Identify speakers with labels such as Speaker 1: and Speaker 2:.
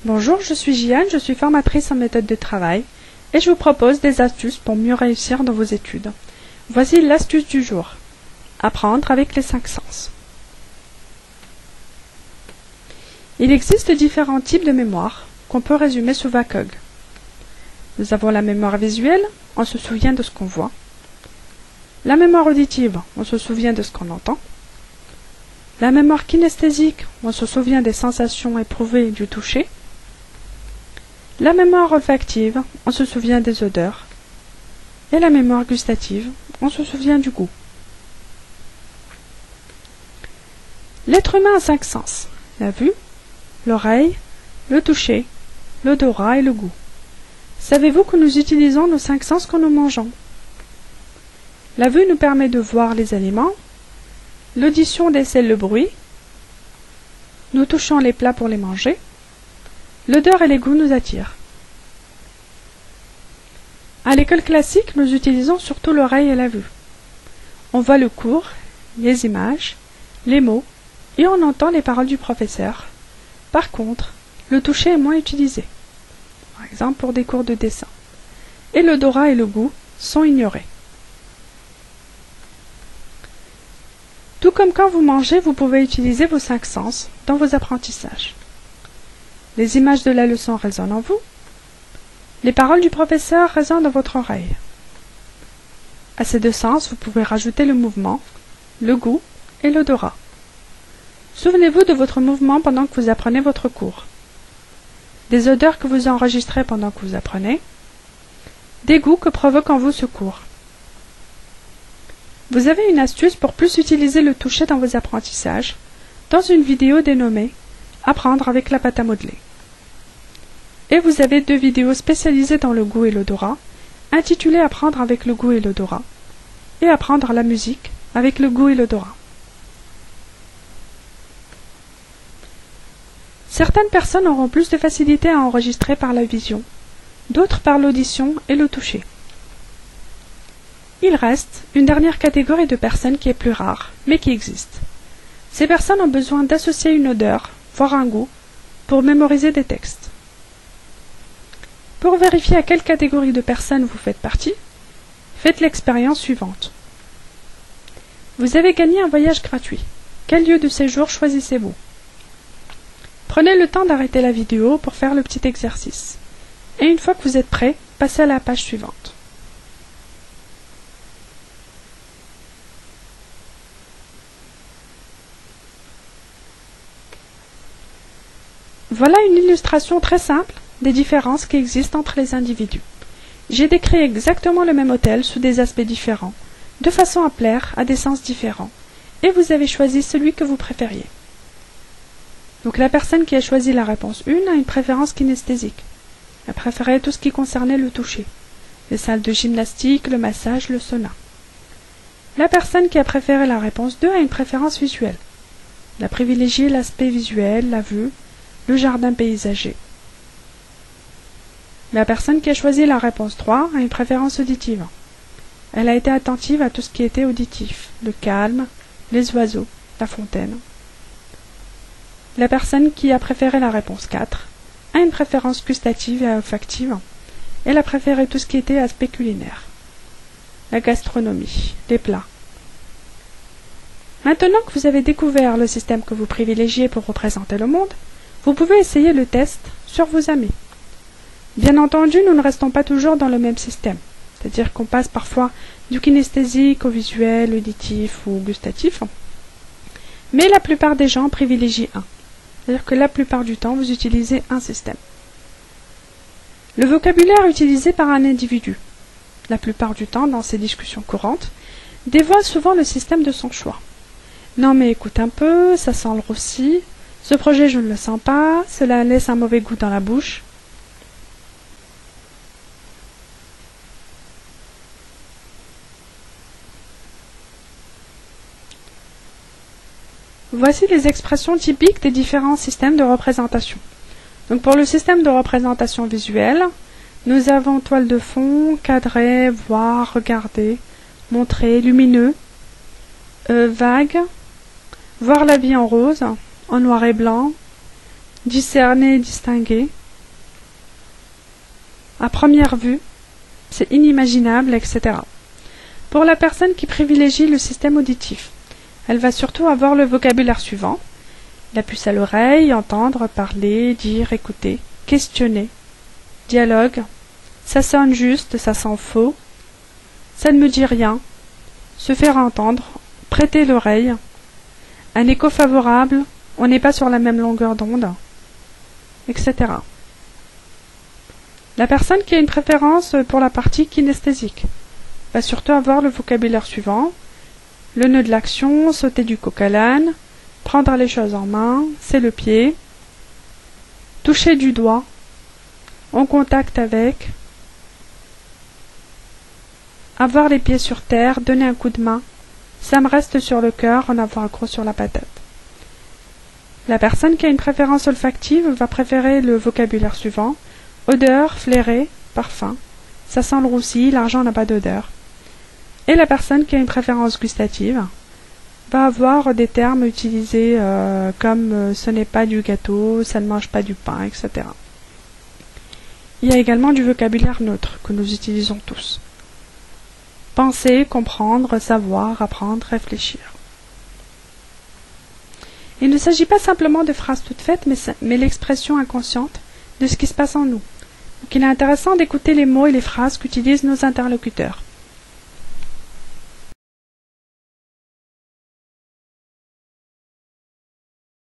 Speaker 1: Bonjour, je suis Gianne, je suis formatrice en méthode de travail et je vous propose des astuces pour mieux réussir dans vos études. Voici l'astuce du jour. Apprendre avec les 5 sens. Il existe différents types de mémoire qu'on peut résumer sous VACOG. Nous avons la mémoire visuelle, on se souvient de ce qu'on voit. La mémoire auditive, on se souvient de ce qu'on entend. La mémoire kinesthésique, on se souvient des sensations éprouvées et du toucher. La mémoire olfactive, on se souvient des odeurs. Et la mémoire gustative, on se souvient du goût. L'être humain a 5 sens: la vue, l'oreille, le toucher, l'odorat et le goût. Savez-vous que nous utilisons nos 5 sens quand nous mangeons? La vue nous permet de voir les aliments, l'audition décèle le bruit, nous touchons les plats pour les manger, l'odeur et les goûts nous attirent. À l'école classique, nous utilisons surtout l'oreille et la vue. On voit le cours, les images, les mots, et on entend les paroles du professeur. Par contre, le toucher est moins utilisé, par exemple pour des cours de dessin, et l'odorat et le goût sont ignorés. Tout comme quand vous mangez, vous pouvez utiliser vos 5 sens dans vos apprentissages. Les images de la leçon résonnent en vous. Les paroles du professeur résonnent dans votre oreille. À ces 2 sens, vous pouvez rajouter le mouvement, le goût et l'odorat. Souvenez-vous de votre mouvement pendant que vous apprenez votre cours. Des odeurs que vous enregistrez pendant que vous apprenez. Des goûts que provoque en vous ce cours. Vous avez une astuce pour plus utiliser le toucher dans vos apprentissages, dans une vidéo dénommée « Apprendre avec la pâte à modeler ». Et vous avez 2 vidéos spécialisées dans le goût et l'odorat, intitulées « Apprendre avec le goût et l'odorat » et « Apprendre la musique avec le goût et l'odorat ». Certaines personnes auront plus de facilité à enregistrer par la vision, d'autres par l'audition et le toucher. Il reste une dernière catégorie de personnes qui est plus rare, mais qui existe. Ces personnes ont besoin d'associer une odeur, voire un goût, pour mémoriser des textes. Pour vérifier à quelle catégorie de personnes vous faites partie, faites l'expérience suivante. Vous avez gagné un voyage gratuit. Quel lieu de séjour choisissez-vous? Prenez le temps d'arrêter la vidéo pour faire le petit exercice. Et une fois que vous êtes prêt, passez à la page suivante. Voilà une illustration très simple des différences qui existent entre les individus. J'ai décrit exactement le même hôtel sous des aspects différents, de façon à plaire à des sens différents, et vous avez choisi celui que vous préfériez. Donc la personne qui a choisi la réponse 1 a une préférence kinesthésique. Elle préférait tout ce qui concernait le toucher, les salles de gymnastique, le massage, le sauna. La personne qui a préféré la réponse 2 a une préférence visuelle. Elle a privilégié l'aspect visuel, la vue, le jardin paysager. La personne qui a choisi la réponse 3 a une préférence auditive. Elle a été attentive à tout ce qui était auditif, le calme, les oiseaux, la fontaine. La personne qui a préféré la réponse 4 a une préférence gustative et olfactive. Elle a préféré tout ce qui était aspect culinaire, la gastronomie, les plats. Maintenant que vous avez découvert le système que vous privilégiez pour représenter le monde, vous pouvez essayer le test sur vos amis. Bien entendu, nous ne restons pas toujours dans le même système, c'est-à-dire qu'on passe parfois du kinesthésique au visuel, auditif ou gustatif, mais la plupart des gens privilégient un, c'est-à-dire que la plupart du temps, vous utilisez un système. Le vocabulaire utilisé par un individu, la plupart du temps dans ces discussions courantes, dévoile souvent le système de son choix. Non mais écoute un peu, ça sent le roussi. Ce projet, je ne le sens pas, cela laisse un mauvais goût dans la bouche. Voici les expressions typiques des différents systèmes de représentation. Donc pour le système de représentation visuelle, nous avons toile de fond, cadré, voir, regarder, montrer, lumineux, vague, voir la vie en rose, en noir et blanc, discerner, distinguer. À première vue, c'est inimaginable, etc. Pour la personne qui privilégie le système auditif, elle va surtout avoir le vocabulaire suivant: la puce à l'oreille, entendre, parler, dire, écouter, questionner, dialogue, ça sonne juste, ça sent faux, ça ne me dit rien, se faire entendre, prêter l'oreille, un écho favorable, on n'est pas sur la même longueur d'onde, etc. La personne qui a une préférence pour la partie kinesthésique va surtout avoir le vocabulaire suivant: le nœud de l'action, sauter du coq à l'âne, prendre les choses en main, c'est le pied, toucher du doigt, en contact avec, avoir les pieds sur terre, donner un coup de main, ça me reste sur le cœur, en avoir gros sur la patate. La personne qui a une préférence olfactive va préférer le vocabulaire suivant: odeur, flairer, parfum, ça sent le roussi, l'argent n'a pas d'odeur. Et la personne qui a une préférence gustative va avoir des termes utilisés comme ce n'est pas du gâteau, ça ne mange pas du pain, etc. Il y a également du vocabulaire neutre que nous utilisons tous: penser, comprendre, savoir, apprendre, réfléchir. Il ne s'agit pas simplement de phrases toutes faites, mais l'expression inconsciente de ce qui se passe en nous. Donc il est intéressant d'écouter les mots et les phrases qu'utilisent nos interlocuteurs.